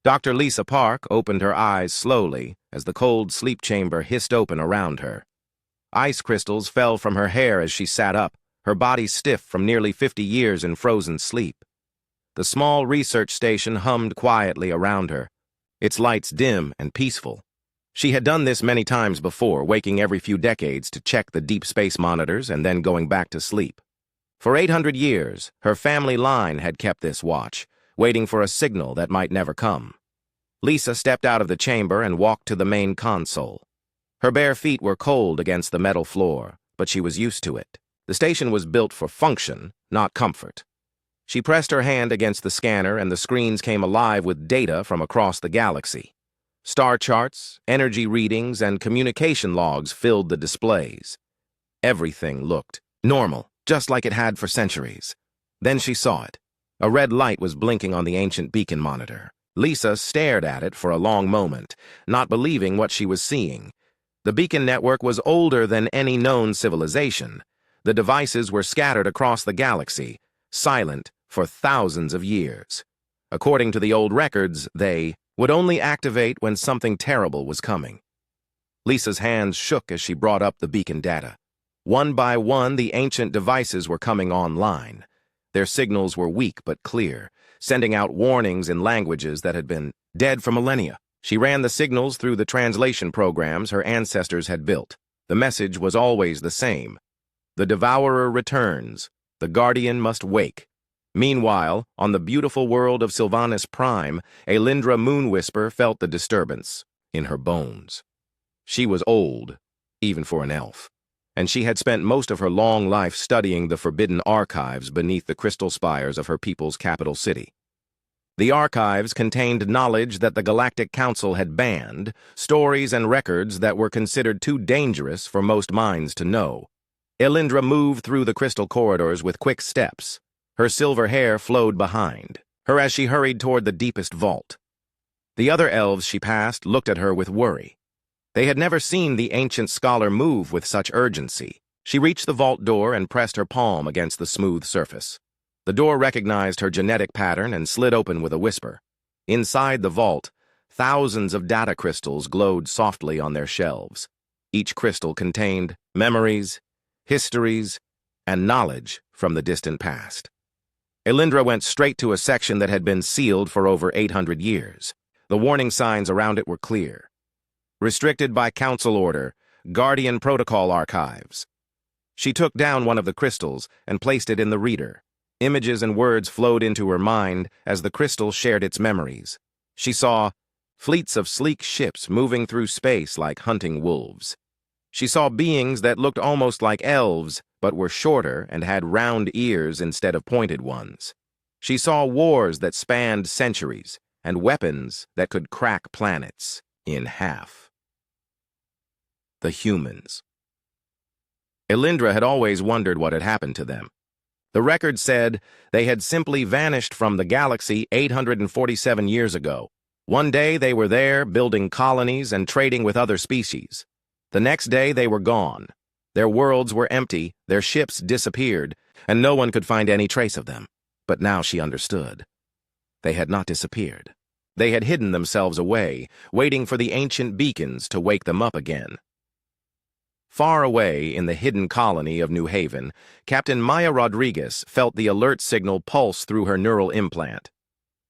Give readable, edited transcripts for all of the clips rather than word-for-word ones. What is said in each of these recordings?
Dr. Lisa Park opened her eyes slowly as the cold sleep chamber hissed open around her. Ice crystals fell from her hair as she sat up, her body stiff from nearly 50 years in frozen sleep. The small research station hummed quietly around her, its lights dim and peaceful. She had done this many times before, waking every few decades to check the deep space monitors and then going back to sleep. For 800 years, her family line had kept this watch, waiting for a signal that might never come. Lisa stepped out of the chamber and walked to the main console. Her bare feet were cold against the metal floor, but she was used to it. The station was built for function, not comfort. She pressed her hand against the scanner and the screens came alive with data from across the galaxy. Star charts, energy readings, and communication logs filled the displays. Everything looked normal, just like it had for centuries. Then she saw it. A red light was blinking on the ancient beacon monitor. Lisa stared at it for a long moment, not believing what she was seeing. The beacon network was older than any known civilization. The devices were scattered across the galaxy, silent for thousands of years. According to the old records, they would only activate when something terrible was coming. Lisa's hands shook as she brought up the beacon data. One by one, the ancient devices were coming online. Their signals were weak but clear, sending out warnings in languages that had been dead for millennia. She ran the signals through the translation programs her ancestors had built. The message was always the same. The devourer returns. The guardian must wake. Meanwhile, on the beautiful world of Sylvanus Prime, Elindra Moonwhisper felt the disturbance in her bones. She was old, even for an elf, and she had spent most of her long life studying the forbidden archives beneath the crystal spires of her people's capital city. The archives contained knowledge that the Galactic Council had banned, stories and records that were considered too dangerous for most minds to know. Elindra moved through the crystal corridors with quick steps. Her silver hair flowed behind her as she hurried toward the deepest vault. The other elves she passed looked at her with worry. They had never seen the ancient scholar move with such urgency. She reached the vault door and pressed her palm against the smooth surface. The door recognized her genetic pattern and slid open with a whisper. Inside the vault, thousands of data crystals glowed softly on their shelves. Each crystal contained memories, histories, and knowledge from the distant past. Elindra went straight to a section that had been sealed for over 800 years. The warning signs around it were clear. Restricted by council order, Guardian Protocol Archives. She took down one of the crystals and placed it in the reader. Images and words flowed into her mind as the crystal shared its memories. She saw fleets of sleek ships moving through space like hunting wolves. She saw beings that looked almost like elves, but were shorter and had round ears instead of pointed ones. She saw wars that spanned centuries and weapons that could crack planets in half. The humans. Elindra had always wondered what had happened to them. The record said they had simply vanished from the galaxy 847 years ago. One day they were there building colonies and trading with other species. The next day they were gone. Their worlds were empty, their ships disappeared, and no one could find any trace of them. But now she understood. They had not disappeared. They had hidden themselves away, waiting for the ancient beacons to wake them up again. Far away in the hidden colony of New Haven, Captain Maya Rodriguez felt the alert signal pulse through her neural implant.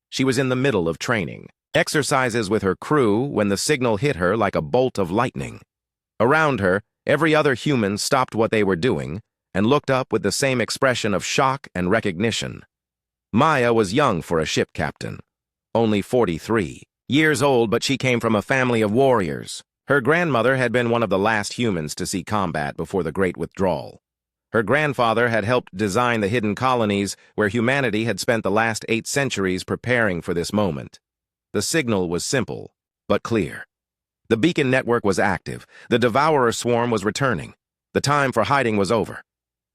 She was in the middle of training, exercises with her crew when the signal hit her like a bolt of lightning. Around her, every other human stopped what they were doing and looked up with the same expression of shock and recognition. Maya was young for a ship captain, only 43 years old, but she came from a family of warriors. Her grandmother had been one of the last humans to see combat before the Great Withdrawal. Her grandfather had helped design the hidden colonies where humanity had spent the last 8 centuries preparing for this moment. The signal was simple, but clear. The beacon network was active. The devourer swarm was returning. The time for hiding was over.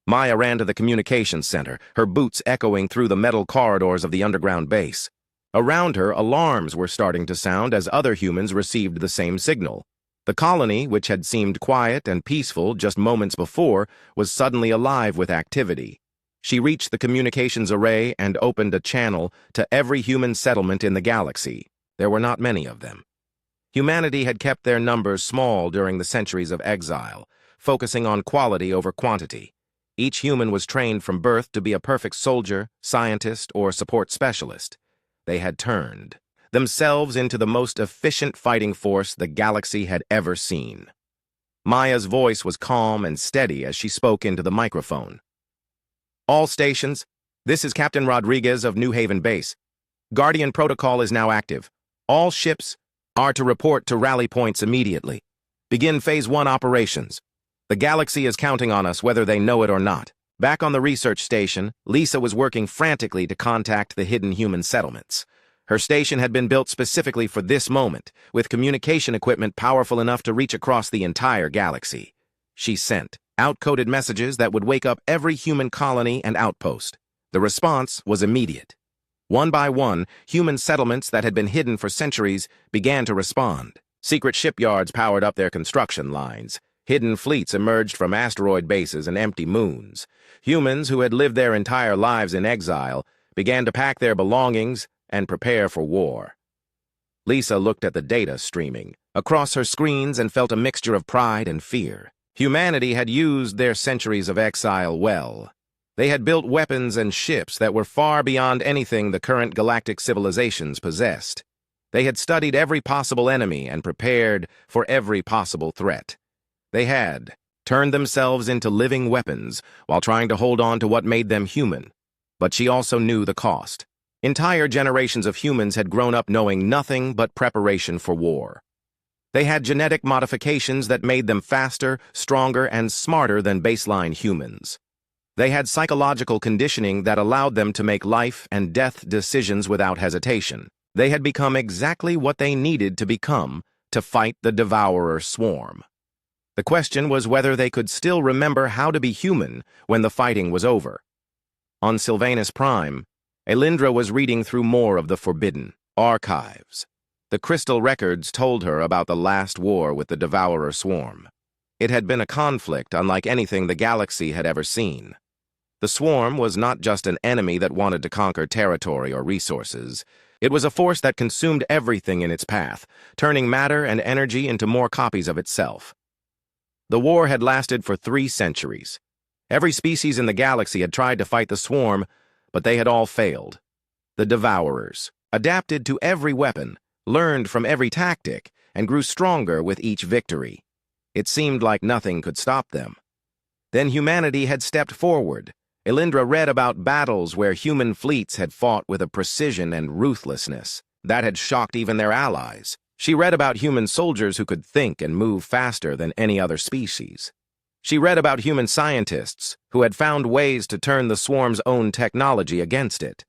Maya ran to the communications center, her boots echoing through the metal corridors of the underground base. Around her, alarms were starting to sound as other humans received the same signal. The colony, which had seemed quiet and peaceful just moments before, was suddenly alive with activity. She reached the communications array and opened a channel to every human settlement in the galaxy. There were not many of them. Humanity had kept their numbers small during the centuries of exile, focusing on quality over quantity. Each human was trained from birth to be a perfect soldier, scientist, or support specialist. They had turned themselves into the most efficient fighting force the galaxy had ever seen. Maya's voice was calm and steady as she spoke into the microphone. All stations, this is Captain Rodriguez of New Haven Base. Guardian Protocol is now active. All ships are to report to rally points immediately. Begin Phase 1 operations. The galaxy is counting on us whether they know it or not. Back on the research station, Lisa was working frantically to contact the hidden human settlements. Her station had been built specifically for this moment, with communication equipment powerful enough to reach across the entire galaxy. She sent out coded messages that would wake up every human colony and outpost. The response was immediate. One by one, human settlements that had been hidden for centuries began to respond. Secret shipyards powered up their construction lines. Hidden fleets emerged from asteroid bases and empty moons. Humans who had lived their entire lives in exile began to pack their belongings and prepare for war. Lisa looked at the data streaming across her screens and felt a mixture of pride and fear. Humanity had used their centuries of exile well. They had built weapons and ships that were far beyond anything the current galactic civilizations possessed. They had studied every possible enemy and prepared for every possible threat. They had turned themselves into living weapons while trying to hold on to what made them human. But she also knew the cost. Entire generations of humans had grown up knowing nothing but preparation for war. They had genetic modifications that made them faster, stronger, and smarter than baseline humans. They had psychological conditioning that allowed them to make life and death decisions without hesitation. They had become exactly what they needed to become to fight the Devourer swarm. The question was whether they could still remember how to be human when the fighting was over. On Sylvanus Prime, Elindra was reading through more of the forbidden archives. The crystal records told her about the last war with the Devourer swarm. It had been a conflict unlike anything the galaxy had ever seen. The swarm was not just an enemy that wanted to conquer territory or resources. It was a force that consumed everything in its path, turning matter and energy into more copies of itself. The war had lasted for 3 centuries. Every species in the galaxy had tried to fight the swarm, but they had all failed. The Devourers adapted to every weapon, learned from every tactic, and grew stronger with each victory. It seemed like nothing could stop them. Then humanity had stepped forward. Elindra read about battles where human fleets had fought with a precision and ruthlessness that had shocked even their allies. She read about human soldiers who could think and move faster than any other species. She read about human scientists who had found ways to turn the swarm's own technology against it.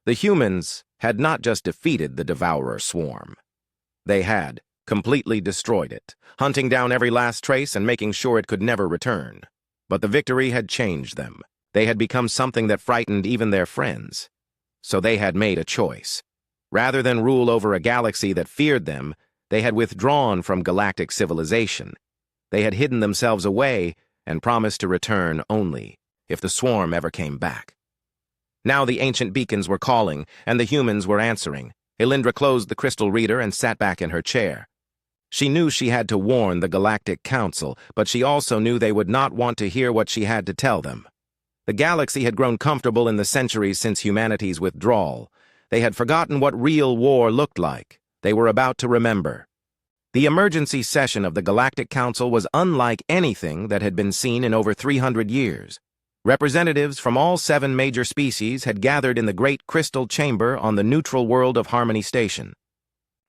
The humans had not just defeated the Devourer swarm. They had completely destroyed it, hunting down every last trace and making sure it could never return. But the victory had changed them. They had become something that frightened even their friends. So they had made a choice. Rather than rule over a galaxy that feared them, they had withdrawn from galactic civilization. They had hidden themselves away and promised to return only if the swarm ever came back. Now the ancient beacons were calling, and the humans were answering. Elindra closed the crystal reader and sat back in her chair. She knew she had to warn the Galactic Council, but she also knew they would not want to hear what she had to tell them. The galaxy had grown comfortable in the centuries since humanity's withdrawal. They had forgotten what real war looked like. They were about to remember. The emergency session of the Galactic Council was unlike anything that had been seen in over 300 years. Representatives from all 7 major species had gathered in the Great Crystal Chamber on the neutral world of Harmony Station.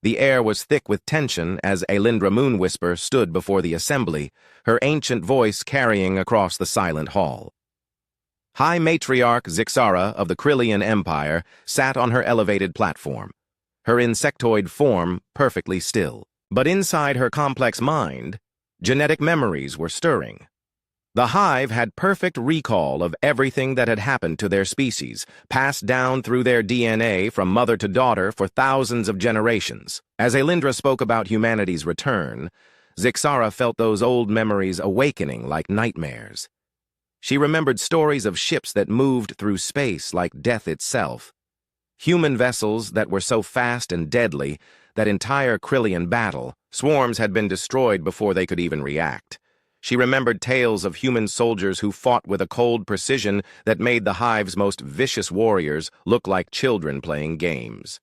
The air was thick with tension as Elindra Moonwhisper stood before the assembly, her ancient voice carrying across the silent hall. High Matriarch Zixara of the Krillian Empire sat on her elevated platform, her insectoid form perfectly still. But inside her complex mind, genetic memories were stirring. The Hive had perfect recall of everything that had happened to their species, passed down through their DNA from mother to daughter for thousands of generations. As Elindra spoke about humanity's return, Zixara felt those old memories awakening like nightmares. She remembered stories of ships that moved through space like death itself. Human vessels that were so fast and deadly that entire Krillian battle swarms had been destroyed before they could even react. She remembered tales of human soldiers who fought with a cold precision that made the Hive's most vicious warriors look like children playing games.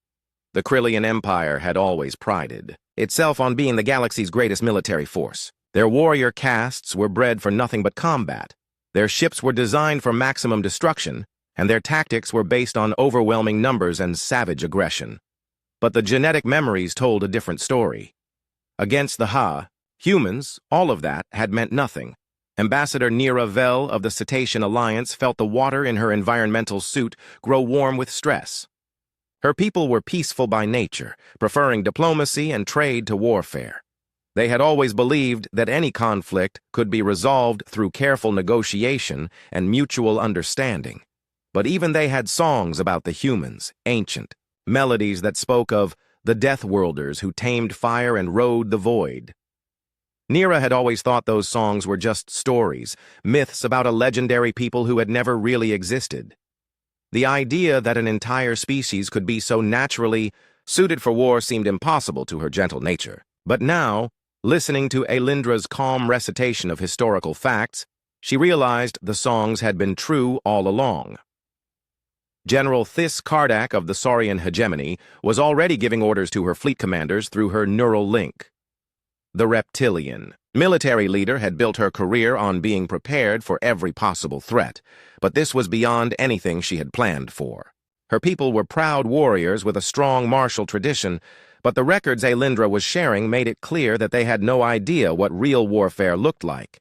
The Krillian Empire had always prided itself on being the galaxy's greatest military force. Their warrior castes were bred for nothing but combat. Their ships were designed for maximum destruction, and their tactics were based on overwhelming numbers and savage aggression. But the genetic memories told a different story. Against the Ha, humans, all of that had meant nothing. Ambassador Nira Vel of the Cetacean Alliance felt the water in her environmental suit grow warm with stress. Her people were peaceful by nature, preferring diplomacy and trade to warfare. They had always believed that any conflict could be resolved through careful negotiation and mutual understanding. But even they had songs about the humans, ancient, melodies that spoke of the Death-Worlders who tamed fire and rode the void. Nira had always thought those songs were just stories, myths about a legendary people who had never really existed. The idea that an entire species could be so naturally suited for war seemed impossible to her gentle nature. But now, listening to Alindra's calm recitation of historical facts, she realized the songs had been true all along. General Thys Kardak of the Saurian hegemony was already giving orders to her fleet commanders through her neural link. The reptilian military leader had built her career on being prepared for every possible threat, but this was beyond anything she had planned for. Her people were proud warriors with a strong martial tradition, but the records Alindra was sharing made it clear that they had no idea what real warfare looked like.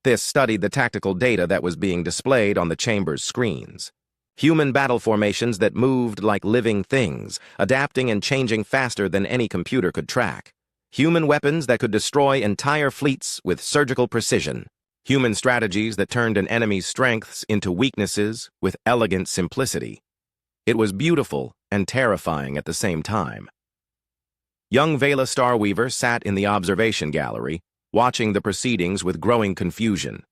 Thys studied the tactical data that was being displayed on the chamber's screens. Human battle formations that moved like living things, adapting and changing faster than any computer could track. Human weapons that could destroy entire fleets with surgical precision. Human strategies that turned an enemy's strengths into weaknesses with elegant simplicity. It was beautiful and terrifying at the same time. Young Vela Starweaver sat in the observation gallery, watching the proceedings with growing confusion.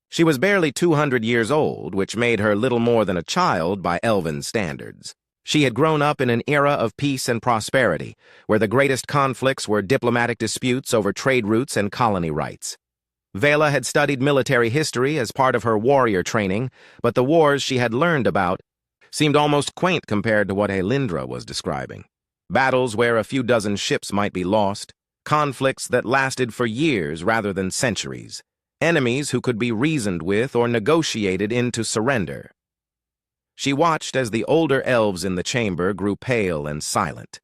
She was barely 200 years old, which made her little more than a child by elven standards. She had grown up in an era of peace and prosperity, where the greatest conflicts were diplomatic disputes over trade routes and colony rights. Vela had studied military history as part of her warrior training, but the wars she had learned about seemed almost quaint compared to what Alindra was describing. Battles where a few dozen ships might be lost, conflicts that lasted for years rather than centuries, enemies who could be reasoned with or negotiated into surrender. She watched as the older elves in the chamber grew pale and silent.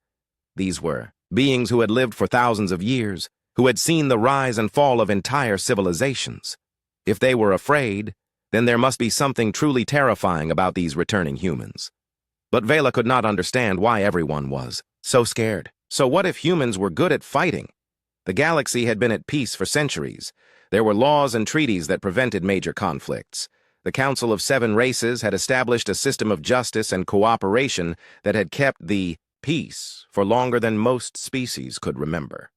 These were beings who had lived for thousands of years, who had seen the rise and fall of entire civilizations. If they were afraid, then there must be something truly terrifying about these returning humans. But Vela could not understand why everyone was so scared. So what if humans were good at fighting? The galaxy had been at peace for centuries. There were laws and treaties that prevented major conflicts. The Council of Seven Races had established a system of justice and cooperation that had kept the peace for longer than most species could remember.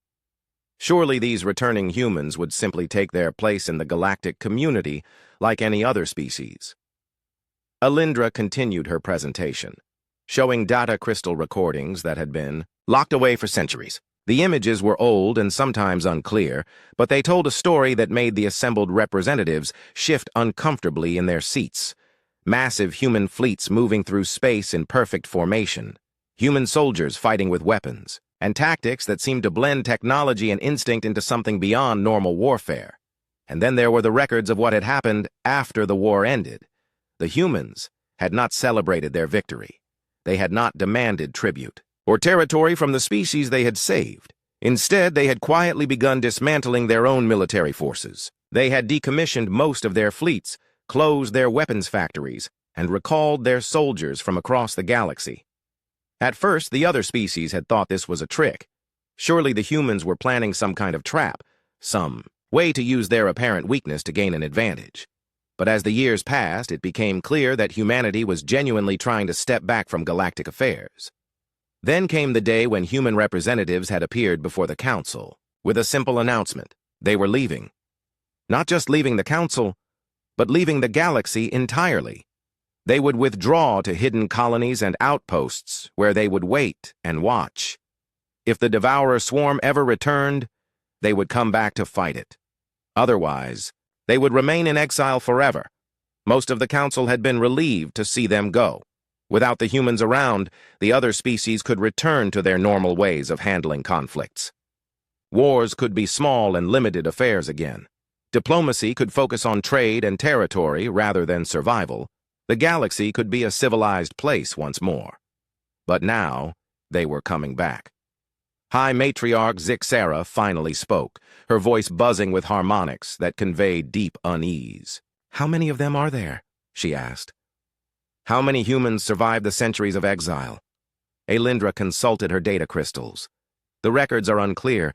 Surely these returning humans would simply take their place in the galactic community like any other species. Alindra continued her presentation, showing data crystal recordings that had been locked away for centuries. The images were old and sometimes unclear, but they told a story that made the assembled representatives shift uncomfortably in their seats. Massive human fleets moving through space in perfect formation, human soldiers fighting with weapons, and tactics that seemed to blend technology and instinct into something beyond normal warfare. And then there were the records of what had happened after the war ended. The humans had not celebrated their victory. They had not demanded tribute or territory from the species they had saved. Instead, they had quietly begun dismantling their own military forces. They had decommissioned most of their fleets, closed their weapons factories, and recalled their soldiers from across the galaxy. At first, the other species had thought this was a trick. Surely the humans were planning some kind of trap, some way to use their apparent weakness to gain an advantage. But as the years passed, it became clear that humanity was genuinely trying to step back from galactic affairs. Then came the day when human representatives had appeared before the council with a simple announcement. They were leaving. Not just leaving the council, but leaving the galaxy entirely. They would withdraw to hidden colonies and outposts where they would wait and watch. If the Devourer swarm ever returned, they would come back to fight it. Otherwise, they would remain in exile forever. Most of the Council had been relieved to see them go. Without the humans around, the other species could return to their normal ways of handling conflicts. Wars could be small and limited affairs again. Diplomacy could focus on trade and territory rather than survival. The galaxy could be a civilized place once more. But now, they were coming back. High Matriarch Zixara finally spoke, her voice buzzing with harmonics that conveyed deep unease. "How many of them are there?" she asked. "How many humans survived the centuries of exile?" Alindra consulted her data crystals. The records are unclear,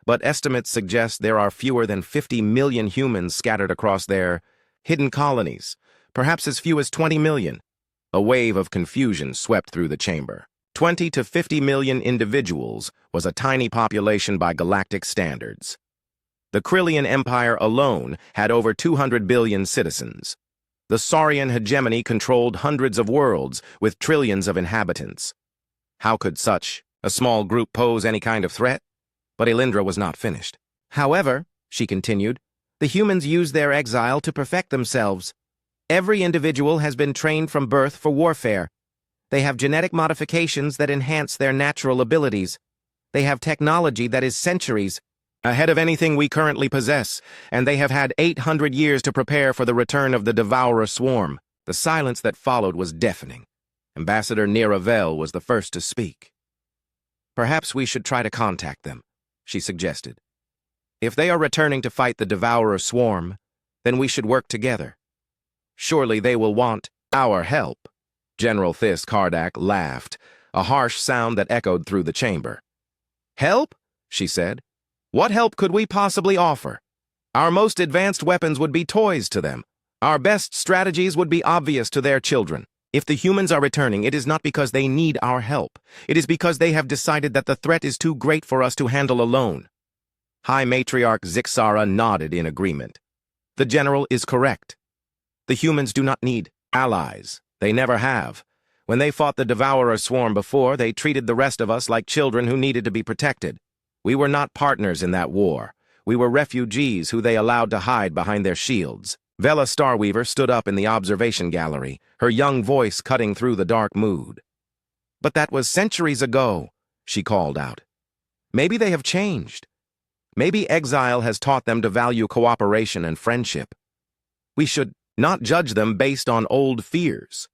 but estimates suggest there are fewer than 50 million humans scattered across their hidden colonies, perhaps as few as 20 million. A wave of confusion swept through the chamber. 20 to 50 million individuals was a tiny population by galactic standards. The Krillian Empire alone had over 200 billion citizens. The Saurian hegemony controlled hundreds of worlds with trillions of inhabitants. How could such a small group pose any kind of threat? But Alindra was not finished. "However," she continued, "the humans use their exile to perfect themselves. Every individual has been trained from birth for warfare. They have genetic modifications that enhance their natural abilities. They have technology that is centuries ahead of anything we currently possess, and they have had 800 years to prepare for the return of the Devourer swarm." The silence that followed was deafening. Ambassador Niravel was the first to speak. "Perhaps we should try to contact them," she suggested. "If they are returning to fight the Devourer swarm, then we should work together. Surely they will want our help." General Thys Kardak laughed, a harsh sound that echoed through the chamber. "Help?" she said. "What help could we possibly offer? Our most advanced weapons would be toys to them. Our best strategies would be obvious to their children. If the humans are returning, it is not because they need our help. It is because they have decided that the threat is too great for us to handle alone." High Matriarch Zixara nodded in agreement. The general is correct. The humans do not need allies. They never have. When they fought the Devourer swarm before, they treated the rest of us like children who needed to be protected. We were not partners in that war. We were refugees who they allowed to hide behind their shields. Vela Starweaver stood up in the observation gallery, her young voice cutting through the dark mood. "But that was centuries ago," she called out. "Maybe they have changed. Maybe exile has taught them to value cooperation and friendship. We should not judge them based on old fears."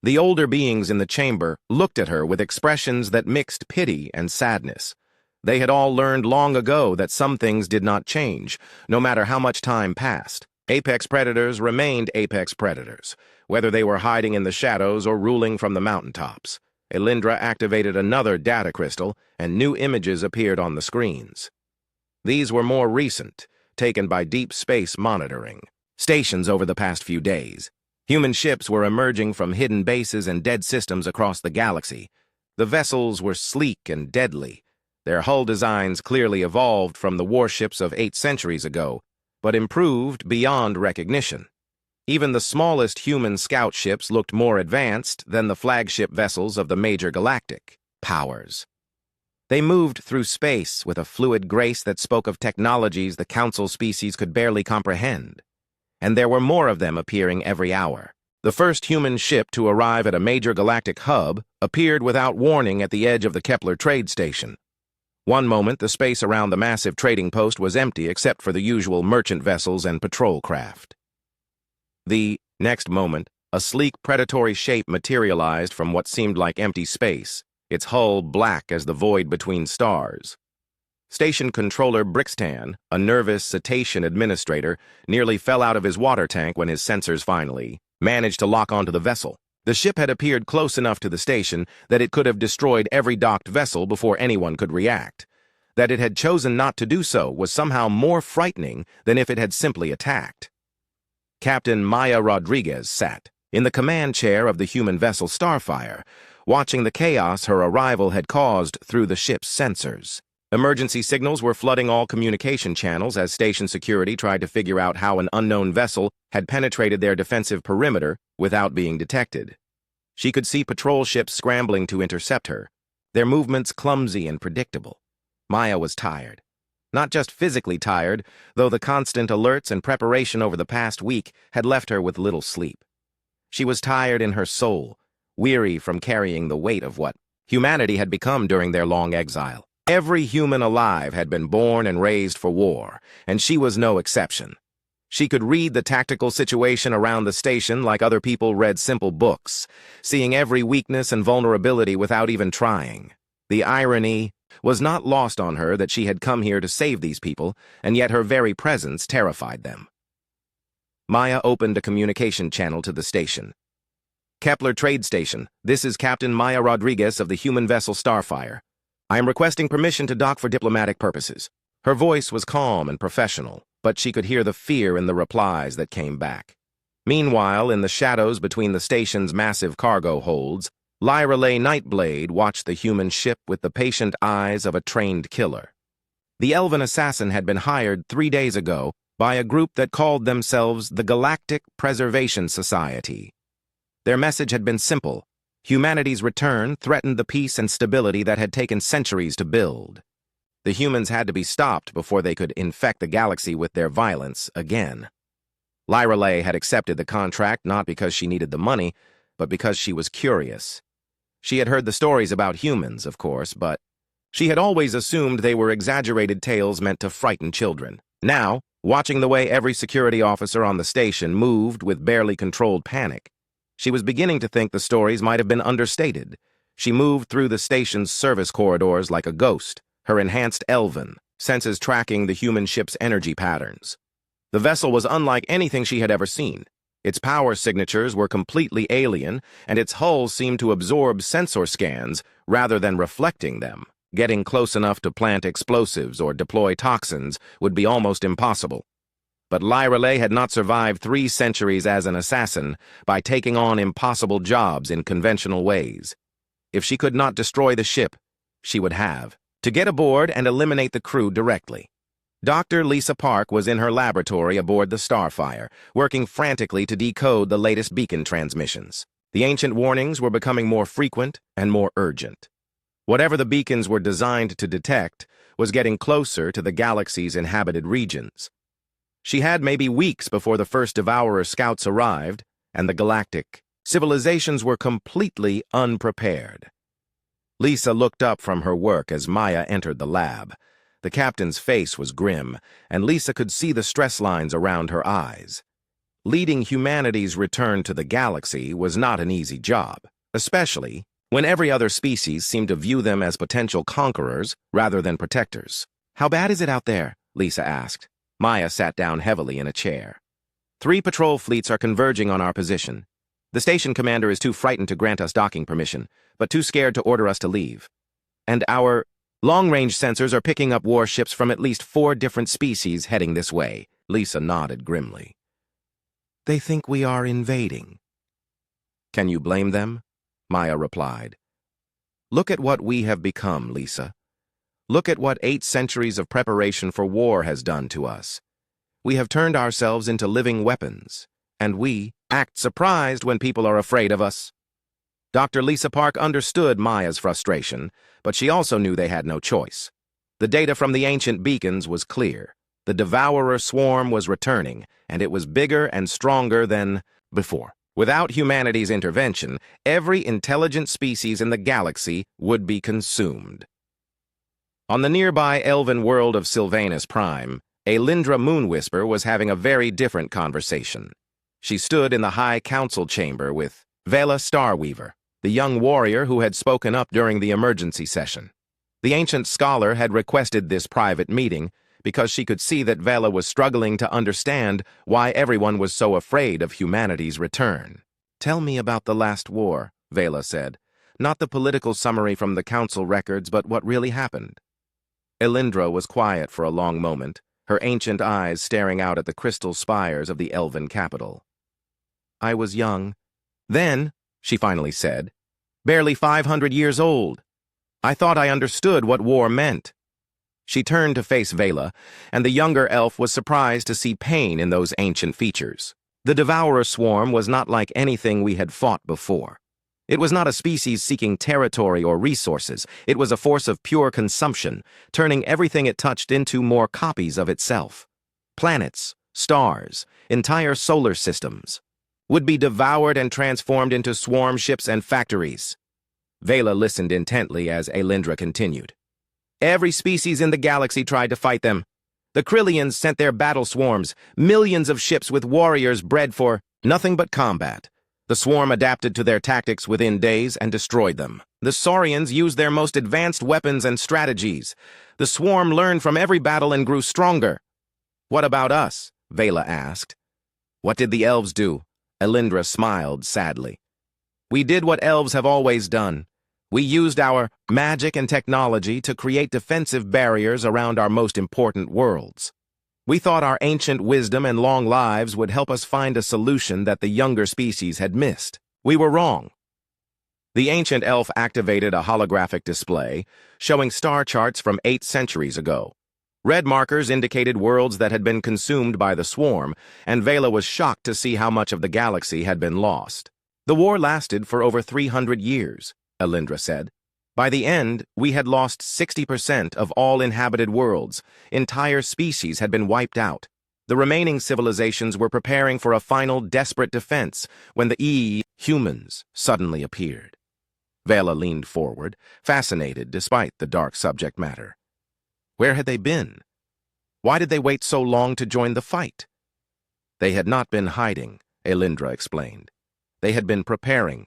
The older beings in the chamber looked at her with expressions that mixed pity and sadness. They had all learned long ago that some things did not change, no matter how much time passed. Apex predators remained apex predators, whether they were hiding in the shadows or ruling from the mountaintops. Alindra activated another data crystal, and new images appeared on the screens. These were more recent, taken by deep space monitoring stations over the past few days. Human ships were emerging from hidden bases and dead systems across the galaxy. The vessels were sleek and deadly. Their hull designs clearly evolved from the warships of 8 centuries ago, but improved beyond recognition. Even the smallest human scout ships looked more advanced than the flagship vessels of the major galactic powers. They moved through space with a fluid grace that spoke of technologies the Council species could barely comprehend. And there were more of them appearing every hour. The first human ship to arrive at a major galactic hub appeared without warning at the edge of the Kepler trade station. One moment, the space around the massive trading post was empty except for the usual merchant vessels and patrol craft. The next moment, a sleek predatory shape materialized from what seemed like empty space, its hull black as the void between stars. Station Controller Brixton, a nervous cetacean administrator, nearly fell out of his water tank when his sensors finally managed to lock onto the vessel. The ship had appeared close enough to the station that it could have destroyed every docked vessel before anyone could react. That it had chosen not to do so was somehow more frightening than if it had simply attacked. Captain Maya Rodriguez sat in the command chair of the human vessel Starfire, watching the chaos her arrival had caused through the ship's sensors. Emergency signals were flooding all communication channels as station security tried to figure out how an unknown vessel had penetrated their defensive perimeter without being detected. She could see patrol ships scrambling to intercept her, their movements clumsy and predictable. Maya was tired. Not just physically tired, though the constant alerts and preparation over the past week had left her with little sleep. She was tired in her soul, weary from carrying the weight of what humanity had become during their long exile. Every human alive had been born and raised for war, and she was no exception. She could read the tactical situation around the station like other people read simple books, seeing every weakness and vulnerability without even trying. The irony was not lost on her that she had come here to save these people, and yet her very presence terrified them. Maya opened a communication channel to the station. Kepler Trade Station, this is Captain Maya Rodriguez of the human vessel Starfire. I am requesting permission to dock for diplomatic purposes. Her voice was calm and professional, but she could hear the fear in the replies that came back. Meanwhile, in the shadows between the station's massive cargo holds, Lyra Lay Nightblade watched the human ship with the patient eyes of a trained killer. The elven assassin had been hired 3 days ago by a group that called themselves the Galactic Preservation Society. Their message had been simple. Humanity's return threatened the peace and stability that had taken centuries to build. The humans had to be stopped before they could infect the galaxy with their violence again. Lyra Lay had accepted the contract not because she needed the money, but because she was curious. She had heard the stories about humans, of course, but she had always assumed they were exaggerated tales meant to frighten children. Now, watching the way every security officer on the station moved with barely controlled panic, she was beginning to think the stories might have been understated. She moved through the station's service corridors like a ghost, her enhanced elven senses tracking the human ship's energy patterns. The vessel was unlike anything she had ever seen. Its power signatures were completely alien, and its hull seemed to absorb sensor scans rather than reflecting them. Getting close enough to plant explosives or deploy toxins would be almost impossible. But Lyra Lay had not survived 3 centuries as an assassin by taking on impossible jobs in conventional ways. If she could not destroy the ship, she would have to get aboard and eliminate the crew directly. Dr. Lisa Park was in her laboratory aboard the Starfire, working frantically to decode the latest beacon transmissions. The ancient warnings were becoming more frequent and more urgent. Whatever the beacons were designed to detect was getting closer to the galaxy's inhabited regions. She had maybe weeks before the first Devourer scouts arrived, and the galactic civilizations were completely unprepared. Lisa looked up from her work as Maya entered the lab. The captain's face was grim, and Lisa could see the stress lines around her eyes. Leading humanity's return to the galaxy was not an easy job, especially when every other species seemed to view them as potential conquerors rather than protectors. "How bad is it out there?" Lisa asked. Maya sat down heavily in a chair. 3 patrol fleets are converging on our position. The station commander is too frightened to grant us docking permission, but too scared to order us to leave. And our long-range sensors are picking up warships from at least 4 different species heading this way. Lisa nodded grimly. They think we are invading. Can you blame them? Maya replied. Look at what we have become, Lisa. Look at what 8 centuries of preparation for war has done to us. We have turned ourselves into living weapons, and we act surprised when people are afraid of us. Dr. Lisa Park understood Maya's frustration, but she also knew they had no choice. The data from the ancient beacons was clear. The Devourer swarm was returning, and it was bigger and stronger than before. Without humanity's intervention, every intelligent species in the galaxy would be consumed. On the nearby elven world of Sylvanus Prime, a Lindra Moonwhisper was having a very different conversation. She stood in the High Council chamber with Vela Starweaver, the young warrior who had spoken up during the emergency session. The ancient scholar had requested this private meeting because she could see that Vela was struggling to understand why everyone was so afraid of humanity's return. Tell me about the last war, Vela said. Not the political summary from the council records, but what really happened. Elindra was quiet for a long moment, her ancient eyes staring out at the crystal spires of the elven capital. I was young. Then, she finally said, barely 500 years old. I thought I understood what war meant. She turned to face Vela, and the younger elf was surprised to see pain in those ancient features. The Devourer swarm was not like anything we had fought before. It was not a species seeking territory or resources. It was a force of pure consumption, turning everything it touched into more copies of itself. Planets, stars, entire solar systems would be devoured and transformed into swarm ships and factories. Vela listened intently as Elindra continued. Every species in the galaxy tried to fight them. The Krillians sent their battle swarms, millions of ships with warriors bred for nothing but combat. The swarm adapted to their tactics within days and destroyed them. The Saurians used their most advanced weapons and strategies. The swarm learned from every battle and grew stronger. What about us? Vela asked. What did the elves do? Elindra smiled sadly. We did what elves have always done. We used our magic and technology to create defensive barriers around our most important worlds. We thought our ancient wisdom and long lives would help us find a solution that the younger species had missed. We were wrong. The ancient elf activated a holographic display showing star charts from 8 centuries ago. Red markers indicated worlds that had been consumed by the swarm, and Vela was shocked to see how much of the galaxy had been lost. The war lasted for over 300 years, Elindra said. By the end, we had lost 60% of all inhabited worlds. Entire species had been wiped out. The remaining civilizations were preparing for a final desperate defense when the humans suddenly appeared. Vela leaned forward, fascinated despite the dark subject matter. Where had they been? Why did they wait so long to join the fight? They had not been hiding, Elindra explained. They had been preparing.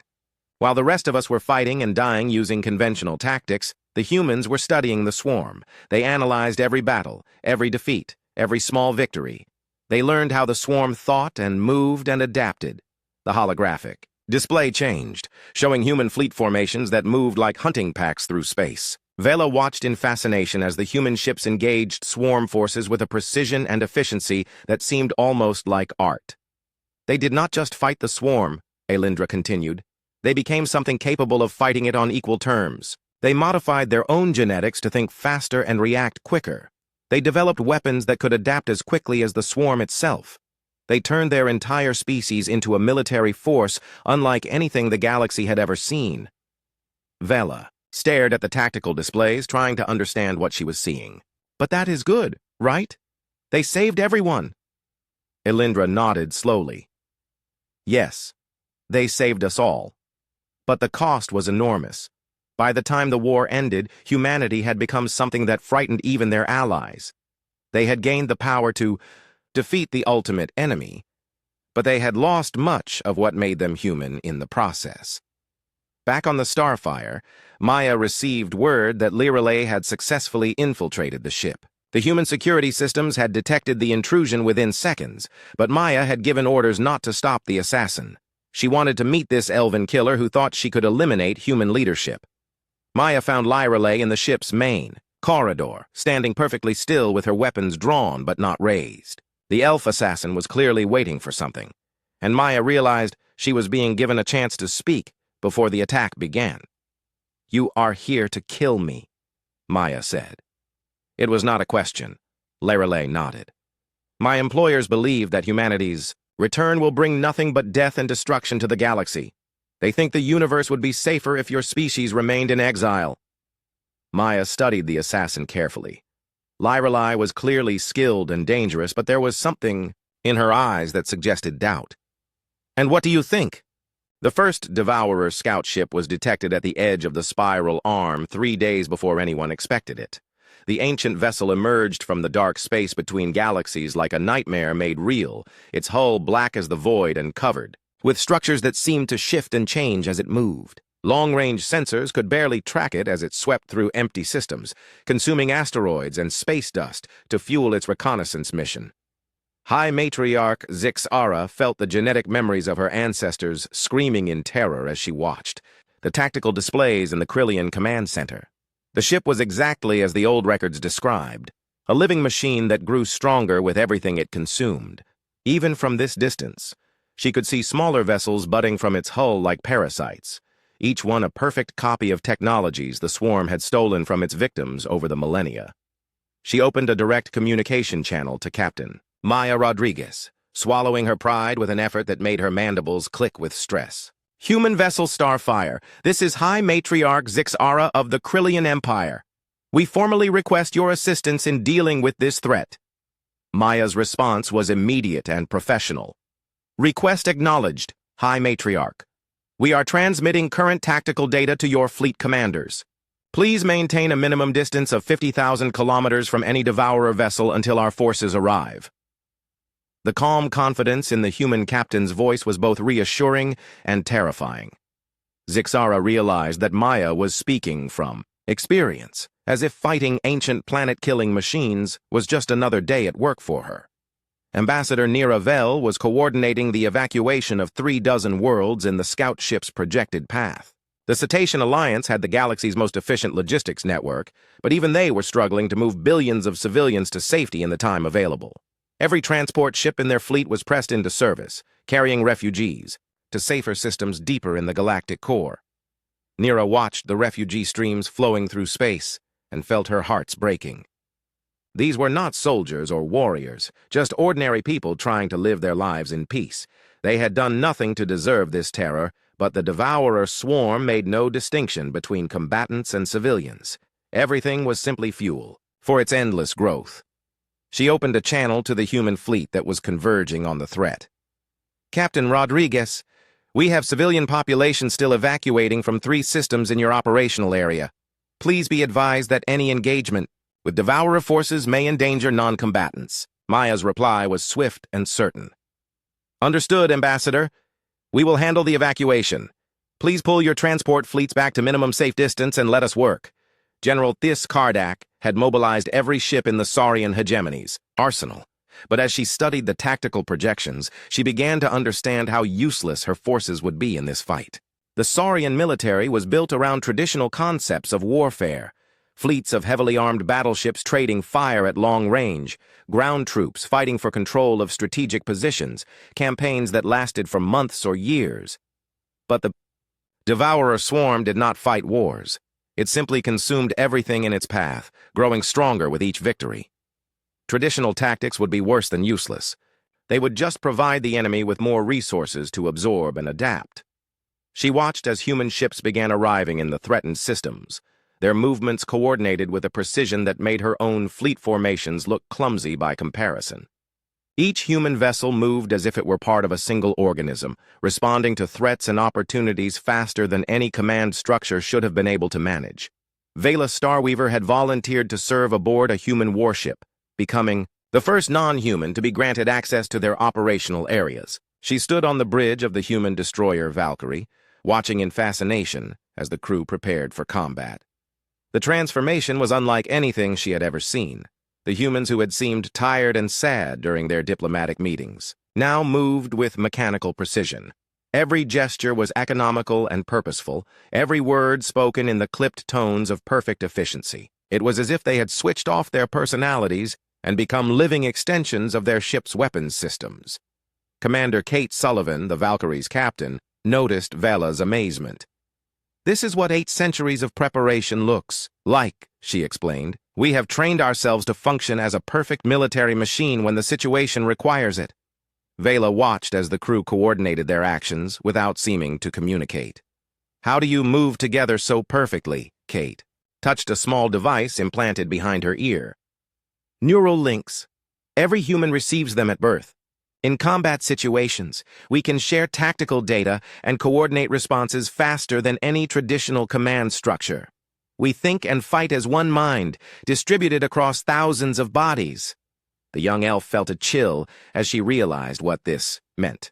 While the rest of us were fighting and dying using conventional tactics, the humans were studying the swarm. They analyzed every battle, every defeat, every small victory. They learned how the swarm thought and moved and adapted. The holographic display changed, showing human fleet formations that moved like hunting packs through space. Vela watched in fascination as the human ships engaged swarm forces with a precision and efficiency that seemed almost like art. They did not just fight the swarm, Elindra continued. They became something capable of fighting it on equal terms. They modified their own genetics to think faster and react quicker. They developed weapons that could adapt as quickly as the swarm itself. They turned their entire species into a military force unlike anything the galaxy had ever seen. Vela stared at the tactical displays, trying to understand what she was seeing. But that is good, right? They saved everyone. Elindra nodded slowly. Yes, they saved us all. But the cost was enormous. By the time the war ended, humanity had become something that frightened even their allies. They had gained the power to defeat the ultimate enemy, but they had lost much of what made them human in the process. Back on the Starfire, Maya received word that Lirelei had successfully infiltrated the ship. The human security systems had detected the intrusion within seconds, but Maya had given orders not to stop the assassin. She wanted to meet this elven killer who thought she could eliminate human leadership. Maya found Lirelei in the ship's main corridor, standing perfectly still with her weapons drawn but not raised. The elf assassin was clearly waiting for something, and Maya realized she was being given a chance to speak before the attack began. "You are here to kill me," Maya said. It was not a question. Lirelei nodded. "My employers believe that humanity's return will bring nothing but death and destruction to the galaxy. They think the universe would be safer if your species remained in exile." Maya studied the assassin carefully. Lirelei was clearly skilled and dangerous, but there was something in her eyes that suggested doubt. "And what do you think?" The first Devourer scout ship was detected at the edge of the spiral arm 3 days before anyone expected it. The ancient vessel emerged from the dark space between galaxies like a nightmare made real, its hull black as the void and covered, with structures that seemed to shift and change as it moved. Long-range sensors could barely track it as it swept through empty systems, consuming asteroids and space dust to fuel its reconnaissance mission. High Matriarch Zixara felt the genetic memories of her ancestors screaming in terror as she watched the tactical displays in the Krillian command center. The ship was exactly as the old records described, a living machine that grew stronger with everything it consumed. Even from this distance, she could see smaller vessels budding from its hull like parasites, each one a perfect copy of technologies the swarm had stolen from its victims over the millennia. She opened a direct communication channel to Captain Maya Rodriguez, swallowing her pride with an effort that made her mandibles click with stress. Human vessel Starfire, this is High Matriarch Zixara of the Krillian Empire. We formally request your assistance in dealing with this threat. Maya's response was immediate and professional. Request acknowledged, High Matriarch. We are transmitting current tactical data to your fleet commanders. Please maintain a minimum distance of 50,000 kilometers from any Devourer vessel until our forces arrive. The calm confidence in the human captain's voice was both reassuring and terrifying. Zixara realized that Maya was speaking from experience, as if fighting ancient planet-killing machines was just another day at work for her. Ambassador Nira Vel was coordinating the evacuation of 36 worlds in the scout ship's projected path. The Cetacean Alliance had the galaxy's most efficient logistics network, but even they were struggling to move billions of civilians to safety in the time available. Every transport ship in their fleet was pressed into service, carrying refugees to safer systems deeper in the galactic core. Nira watched the refugee streams flowing through space and felt her hearts breaking. These were not soldiers or warriors, just ordinary people trying to live their lives in peace. They had done nothing to deserve this terror, but the Devourer swarm made no distinction between combatants and civilians. Everything was simply fuel for its endless growth. She opened a channel to the human fleet that was converging on the threat. Captain Rodriguez, we have civilian population still evacuating from 3 systems in your operational area. Please be advised that any engagement with Devourer forces may endanger non-combatants. Maya's reply was swift and certain. Understood, Ambassador. We will handle the evacuation. Please pull your transport fleets back to minimum safe distance and let us work. General Thys Kardak had mobilized every ship in the Saurian hegemony's arsenal. But as she studied the tactical projections, she began to understand how useless her forces would be in this fight. The Saurian military was built around traditional concepts of warfare. Fleets of heavily armed battleships trading fire at long range, ground troops fighting for control of strategic positions, campaigns that lasted for months or years. But the Devourer swarm did not fight wars. It simply consumed everything in its path, growing stronger with each victory. Traditional tactics would be worse than useless. They would just provide the enemy with more resources to absorb and adapt. She watched as human ships began arriving in the threatened systems, their movements coordinated with a precision that made her own fleet formations look clumsy by comparison. Each human vessel moved as if it were part of a single organism, responding to threats and opportunities faster than any command structure should have been able to manage. Vela Starweaver had volunteered to serve aboard a human warship, becoming the first non-human to be granted access to their operational areas. She stood on the bridge of the human destroyer Valkyrie, watching in fascination as the crew prepared for combat. The transformation was unlike anything she had ever seen. The humans who had seemed tired and sad during their diplomatic meetings now moved with mechanical precision. Every gesture was economical and purposeful, every word spoken in the clipped tones of perfect efficiency. It was as if they had switched off their personalities and become living extensions of their ship's weapons systems. Commander Kate Sullivan, the Valkyrie's captain, noticed Vela's amazement. "This is what 8 centuries of preparation looks like," she explained. "We have trained ourselves to function as a perfect military machine when the situation requires it." Vela watched as the crew coordinated their actions without seeming to communicate. "How do you move together so perfectly?" Kate touched a small device implanted behind her ear. "Neural links. Every human receives them at birth. In combat situations, we can share tactical data and coordinate responses faster than any traditional command structure. We think and fight as one mind, distributed across thousands of bodies." The young elf felt a chill as she realized what this meant.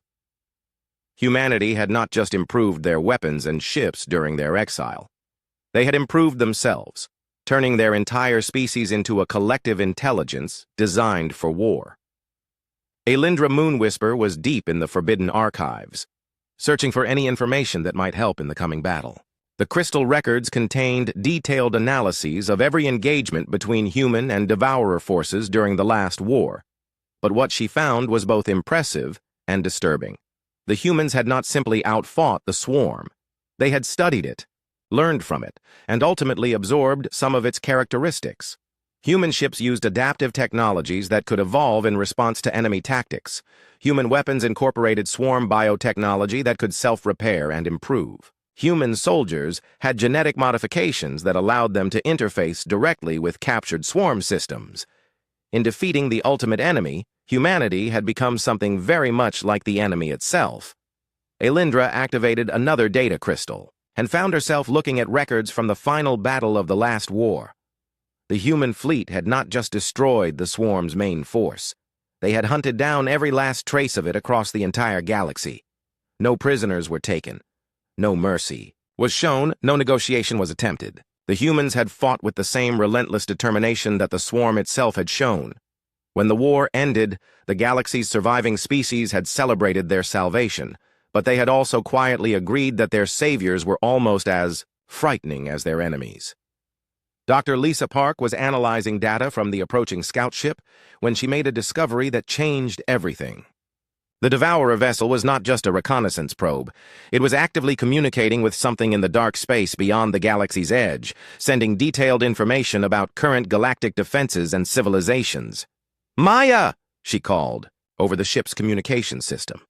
Humanity had not just improved their weapons and ships during their exile. They had improved themselves, turning their entire species into a collective intelligence designed for war. Alindra Moonwhisper was deep in the Forbidden Archives, searching for any information that might help in the coming battle. The crystal records contained detailed analyses of every engagement between human and Devourer forces during the last war. But what she found was both impressive and disturbing. The humans had not simply outfought the swarm. They had studied it, learned from it, and ultimately absorbed some of its characteristics. Human ships used adaptive technologies that could evolve in response to enemy tactics. Human weapons incorporated swarm biotechnology that could self-repair and improve. Human soldiers had genetic modifications that allowed them to interface directly with captured swarm systems. In defeating the ultimate enemy, humanity had become something very much like the enemy itself. Elindra activated another data crystal and found herself looking at records from the final battle of the last war. The human fleet had not just destroyed the swarm's main force. They had hunted down every last trace of it across the entire galaxy. No prisoners were taken. No mercy was shown, no negotiation was attempted. The humans had fought with the same relentless determination that the swarm itself had shown. When the war ended, the galaxy's surviving species had celebrated their salvation, but they had also quietly agreed that their saviors were almost as frightening as their enemies. Dr. Lisa Park was analyzing data from the approaching scout ship when she made a discovery that changed everything. The Devourer vessel was not just a reconnaissance probe. It was actively communicating with something in the dark space beyond the galaxy's edge, sending detailed information about current galactic defenses and civilizations. "Maya!" she called, over the ship's communication system.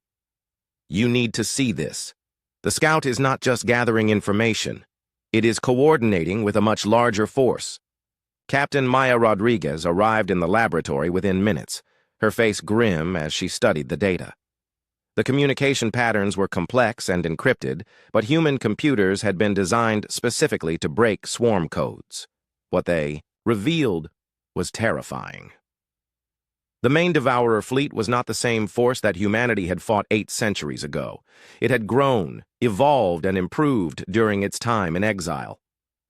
"You need to see this. The scout is not just gathering information. It is coordinating with a much larger force." Captain Maya Rodriguez arrived in the laboratory within minutes, her face grim as she studied the data. The communication patterns were complex and encrypted, but human computers had been designed specifically to break swarm codes. What they revealed was terrifying. The main Devourer fleet was not the same force that humanity had fought 8 centuries ago. It had grown, evolved, and improved during its time in exile.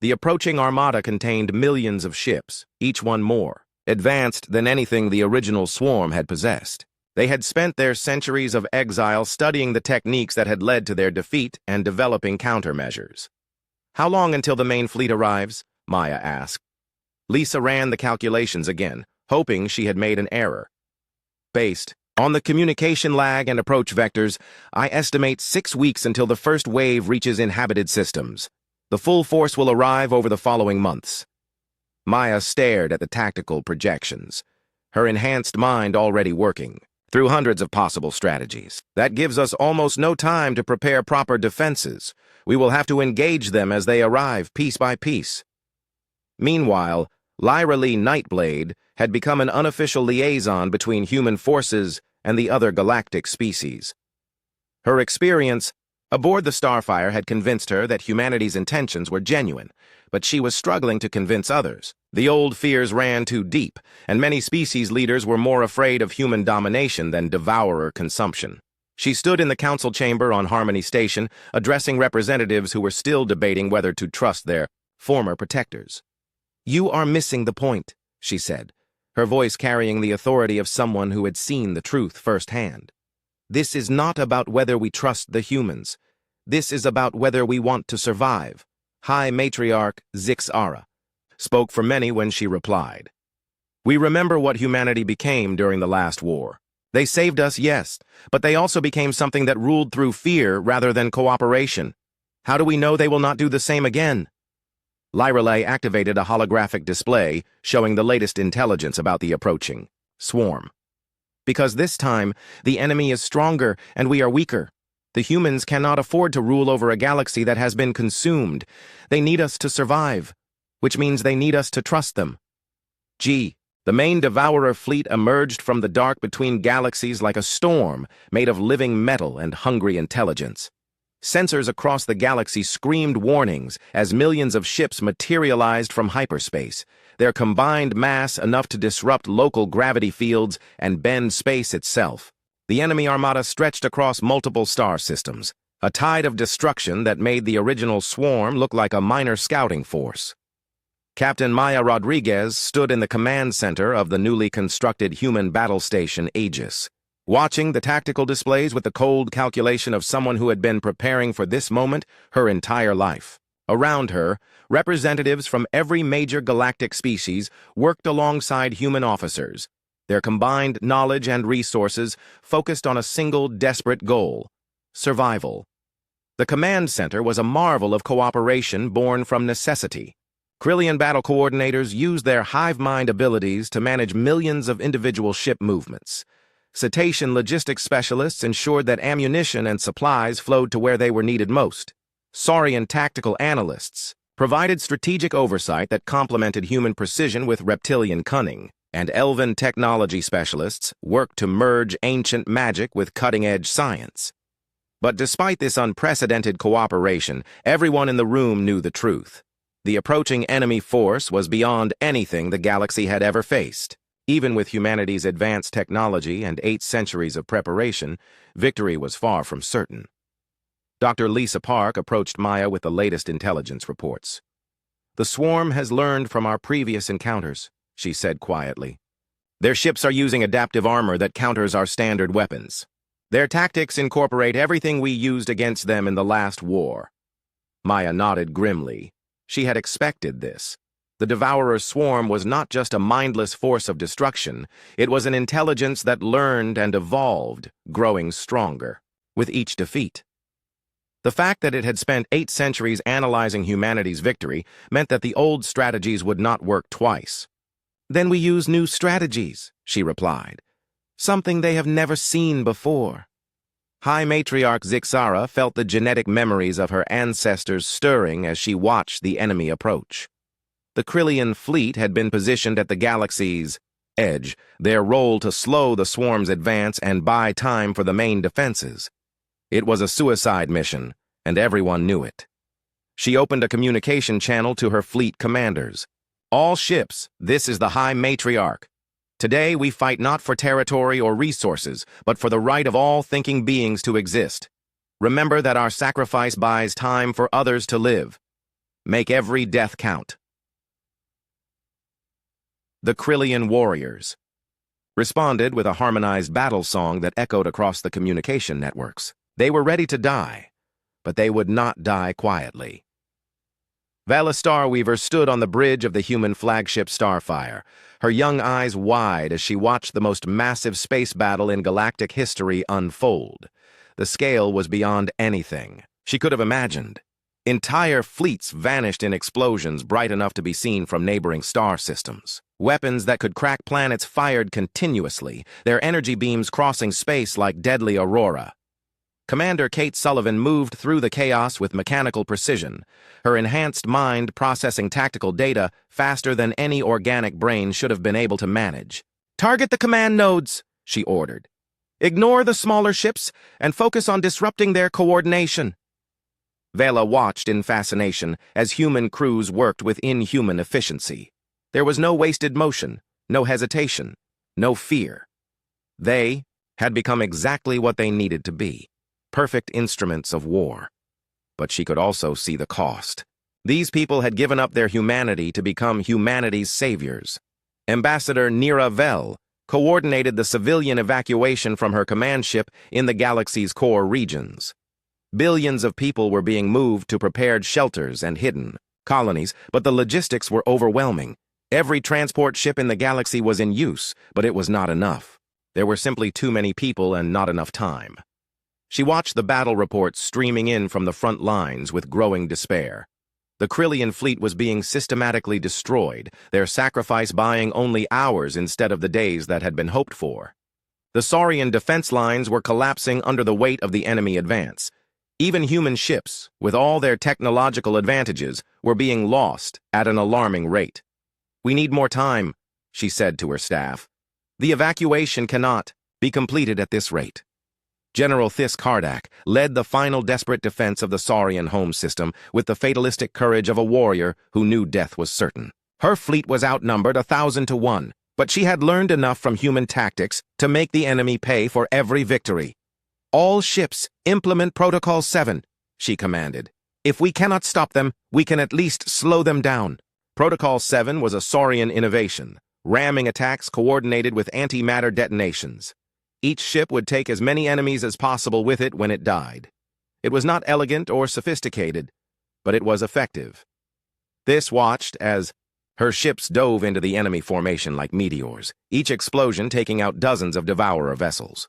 The approaching armada contained millions of ships, each one more advanced than anything the original swarm had possessed. They had spent their centuries of exile studying the techniques that had led to their defeat and developing countermeasures. "How long until the main fleet arrives?" Maya asked. Lisa ran the calculations again, hoping she had made an error. "Based on the communication lag and approach vectors, I estimate 6 weeks until the first wave reaches inhabited systems. The full force will arrive over the following months." Maya stared at the tactical projections, her enhanced mind already working through hundreds of possible strategies. "That gives us almost no time to prepare proper defenses. We will have to engage them as they arrive, piece by piece." Meanwhile, Lyra Lee Nightblade had become an unofficial liaison between human forces and the other galactic species. Her experience aboard the Starfire had convinced her that humanity's intentions were genuine, but she was struggling to convince others. The old fears ran too deep, and many species leaders were more afraid of human domination than devourer consumption. She stood in the council chamber on Harmony Station, addressing representatives who were still debating whether to trust their former protectors. "You are missing the point," she said, her voice carrying the authority of someone who had seen the truth firsthand. "This is not about whether we trust the humans. This is about whether we want to survive." High Matriarch Zixara spoke for many when she replied. "We remember what humanity became during the last war. They saved us, yes, but they also became something that ruled through fear rather than cooperation. How do we know they will not do the same again?" Lyrelay activated a holographic display showing the latest intelligence about the approaching swarm. "Because this time, the enemy is stronger and we are weaker. The humans cannot afford to rule over a galaxy that has been consumed. They need us to survive, which means they need us to trust them." The main Devourer fleet emerged from the dark between galaxies like a storm made of living metal and hungry intelligence. Sensors across the galaxy screamed warnings as millions of ships materialized from hyperspace, their combined mass enough to disrupt local gravity fields and bend space itself. The enemy armada stretched across multiple star systems, a tide of destruction that made the original swarm look like a minor scouting force. Captain Maya Rodriguez stood in the command center of the newly constructed human battle station Aegis, watching the tactical displays with the cold calculation of someone who had been preparing for this moment her entire life. Around her, representatives from every major galactic species worked alongside human officers, their combined knowledge and resources focused on a single desperate goal: survival. The command center was a marvel of cooperation born from necessity. Krillian battle coordinators used their hive mind abilities to manage millions of individual ship movements. Cetacean logistics specialists ensured that ammunition and supplies flowed to where they were needed most. Saurian tactical analysts provided strategic oversight that complemented human precision with reptilian cunning, and elven technology specialists worked to merge ancient magic with cutting-edge science. But despite this unprecedented cooperation, everyone in the room knew the truth. The approaching enemy force was beyond anything the galaxy had ever faced. Even with humanity's advanced technology and 8 centuries of preparation, victory was far from certain. Dr. Lisa Park approached Maya with the latest intelligence reports. "The swarm has learned from our previous encounters," she said quietly. "Their ships are using adaptive armor that counters our standard weapons. Their tactics incorporate everything we used against them in the last war." Maya nodded grimly. She had expected this. The Devourer's swarm was not just a mindless force of destruction, it was an intelligence that learned and evolved, growing stronger with each defeat. The fact that it had spent 8 centuries analyzing humanity's victory meant that the old strategies would not work twice. "Then we use new strategies," she replied. "Something they have never seen before." High Matriarch Zixara felt the genetic memories of her ancestors stirring as she watched the enemy approach. The Krillian fleet had been positioned at the galaxy's edge, their role to slow the swarm's advance and buy time for the main defenses. It was a suicide mission, and everyone knew it. She opened a communication channel to her fleet commanders. "All ships, this is the High Matriarch. Today we fight not for territory or resources, but for the right of all thinking beings to exist. Remember that our sacrifice buys time for others to live. Make every death count." The Krillian warriors responded with a harmonized battle song that echoed across the communication networks. They were ready to die, but they would not die quietly. Vala Starweaver stood on the bridge of the human flagship Starfire, her young eyes wide as she watched the most massive space battle in galactic history unfold. The scale was beyond anything she could have imagined. Entire fleets vanished in explosions bright enough to be seen from neighboring star systems. Weapons that could crack planets fired continuously, their energy beams crossing space like deadly aurora. Commander Kate Sullivan moved through the chaos with mechanical precision, her enhanced mind processing tactical data faster than any organic brain should have been able to manage. "Target the command nodes," she ordered. "Ignore the smaller ships and focus on disrupting their coordination." Vela watched in fascination as human crews worked with inhuman efficiency. There was no wasted motion, no hesitation, no fear. They had become exactly what they needed to be. Perfect instruments of war. But she could also see the cost. These people had given up their humanity to become humanity's saviors. Ambassador Nira Vel coordinated the civilian evacuation from her command ship in the galaxy's core regions. Billions of people were being moved to prepared shelters and hidden colonies, but the logistics were overwhelming. Every transport ship in the galaxy was in use, but it was not enough. There were simply too many people and not enough time. She watched the battle reports streaming in from the front lines with growing despair. The Krillian fleet was being systematically destroyed, their sacrifice buying only hours instead of the days that had been hoped for. The Saurian defense lines were collapsing under the weight of the enemy advance. Even human ships, with all their technological advantages, were being lost at an alarming rate. "We need more time," she said to her staff. "The evacuation cannot be completed at this rate." General Thys Kardak led the final desperate defense of the Saurian home system with the fatalistic courage of a warrior who knew death was certain. Her fleet was outnumbered 1,000 to 1, but she had learned enough from human tactics to make the enemy pay for every victory. "All ships, implement Protocol 7, she commanded. "If we cannot stop them, we can at least slow them down." Protocol 7 was a Saurian innovation, ramming attacks coordinated with antimatter detonations. Each ship would take as many enemies as possible with it when it died. It was not elegant or sophisticated, but it was effective. This watched as her ships dove into the enemy formation like meteors, each explosion taking out dozens of Devourer vessels.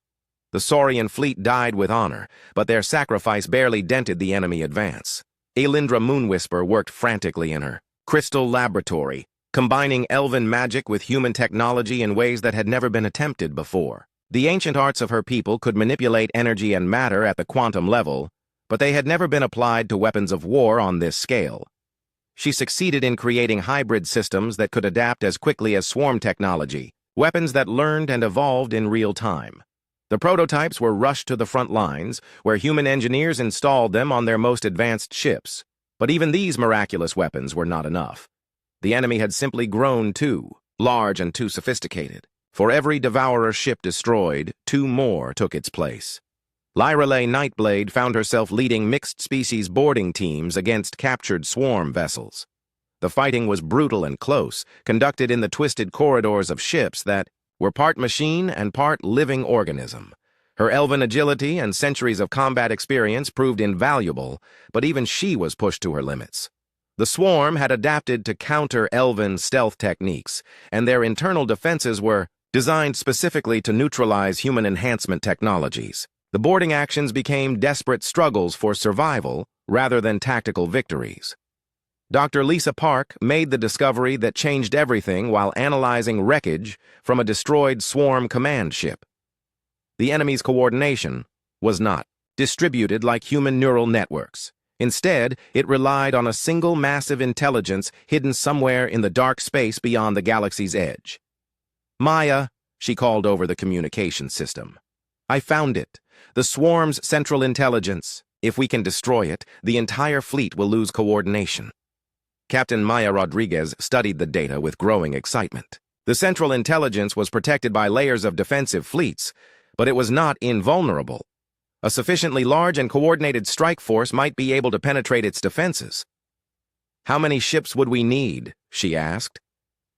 The Saurian fleet died with honor, but their sacrifice barely dented the enemy advance. Elindra Moonwhisper worked frantically in her crystal laboratory, combining elven magic with human technology in ways that had never been attempted before. The ancient arts of her people could manipulate energy and matter at the quantum level, but they had never been applied to weapons of war on this scale. She succeeded in creating hybrid systems that could adapt as quickly as swarm technology, weapons that learned and evolved in real time. The prototypes were rushed to the front lines, where human engineers installed them on their most advanced ships. But even these miraculous weapons were not enough. The enemy had simply grown too large and too sophisticated. For every Devourer ship destroyed, 2 more took its place. Lyrelay Nightblade found herself leading mixed-species boarding teams against captured swarm vessels. The fighting was brutal and close, conducted in the twisted corridors of ships that were part machine and part living organism. Her elven agility and centuries of combat experience proved invaluable, but even she was pushed to her limits. The swarm had adapted to counter elven stealth techniques, and their internal defenses were designed specifically to neutralize human enhancement technologies. The boarding actions became desperate struggles for survival rather than tactical victories. Dr. Lisa Park made the discovery that changed everything while analyzing wreckage from a destroyed swarm command ship. The enemy's coordination was not distributed like human neural networks. Instead, it relied on a single massive intelligence hidden somewhere in the dark space beyond the galaxy's edge. "Maya," she called over the communication system. "I found it. The swarm's central intelligence. If we can destroy it, the entire fleet will lose coordination." Captain Maya Rodriguez studied the data with growing excitement. The central intelligence was protected by layers of defensive fleets, but it was not invulnerable. A sufficiently large and coordinated strike force might be able to penetrate its defenses. "How many ships would we need?" she asked.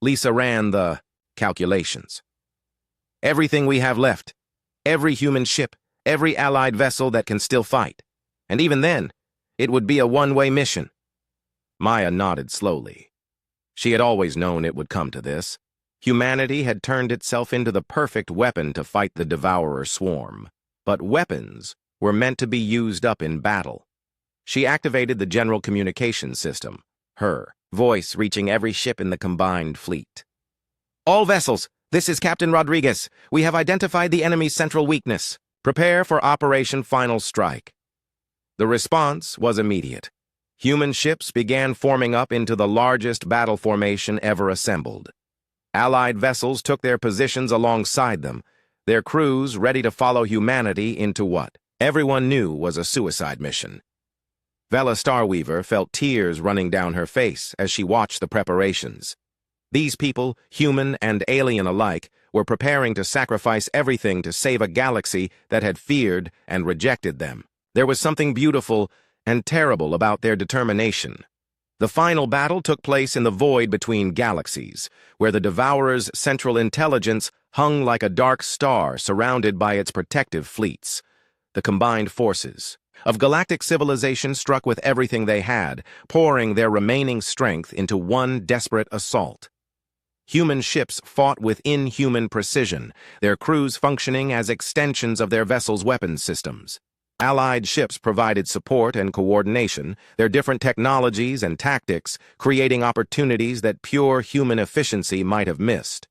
Lisa ran the calculations. "Everything we have left. Every human ship, every allied vessel that can still fight. And even then, it would be a one-way mission." Maya nodded slowly. She had always known it would come to this. Humanity had turned itself into the perfect weapon to fight the Devourer swarm. But weapons were meant to be used up in battle. She activated the general communication system, her voice reaching every ship in the combined fleet. "All vessels, this is Captain Rodriguez. We have identified the enemy's central weakness. Prepare for Operation Final Strike." The response was immediate. Human ships began forming up into the largest battle formation ever assembled. Allied vessels took their positions alongside them, their crews ready to follow humanity into what everyone knew was a suicide mission. Vela Starweaver felt tears running down her face as she watched the preparations. These people, human and alien alike, were preparing to sacrifice everything to save a galaxy that had feared and rejected them. There was something beautiful and terrible about their determination. The final battle took place in the void between galaxies, where the Devourer's central intelligence hung like a dark star surrounded by its protective fleets. The combined forces of galactic civilization struck with everything they had, pouring their remaining strength into one desperate assault. Human ships fought with inhuman precision, their crews functioning as extensions of their vessels' weapons systems. Allied ships provided support and coordination, their different technologies and tactics creating opportunities that pure human efficiency might have missed.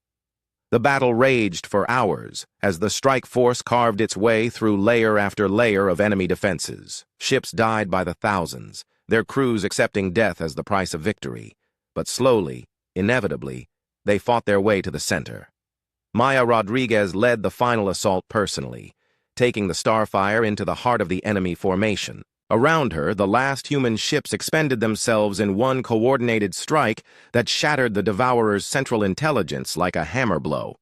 The battle raged for hours as the strike force carved its way through layer after layer of enemy defenses. Ships died by the thousands, their crews accepting death as the price of victory. But slowly, inevitably, they fought their way to the center. Maya Rodriguez led the final assault personally, taking the Starfire into the heart of the enemy formation. Around her, the last human ships expended themselves in one coordinated strike that shattered the Devourer's central intelligence like a hammer blow.